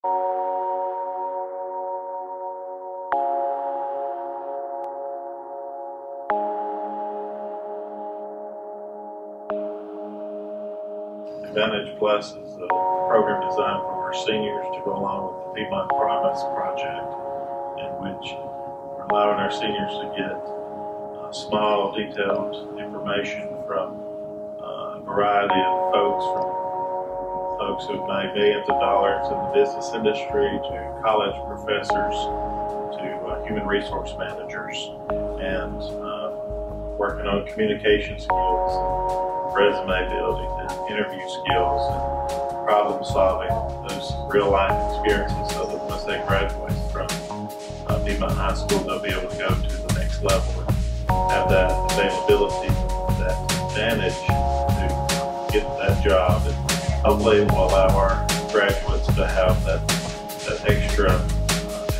Advantage Plus is a program designed for our seniors to go along with the Piedmont Promise project, in which we're allowing our seniors to get small, detailed information from a variety of folks, from folks who've made millions of dollars in the business industry, to college professors, to human resource managers, and working on communication skills, resume building, and interview skills, and problem solving, those real life experiences, so that once they graduate from Piedmont High School, they'll be able to go to the next level and have that availability, that advantage to get that job. And hopefully it will allow our graduates to have that extra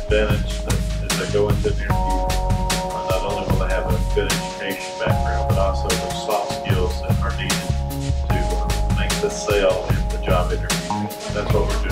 advantage that as they go into the interview, not only will they have a good education background, but also those soft skills that are needed to make the sale in the job interview. That's what we're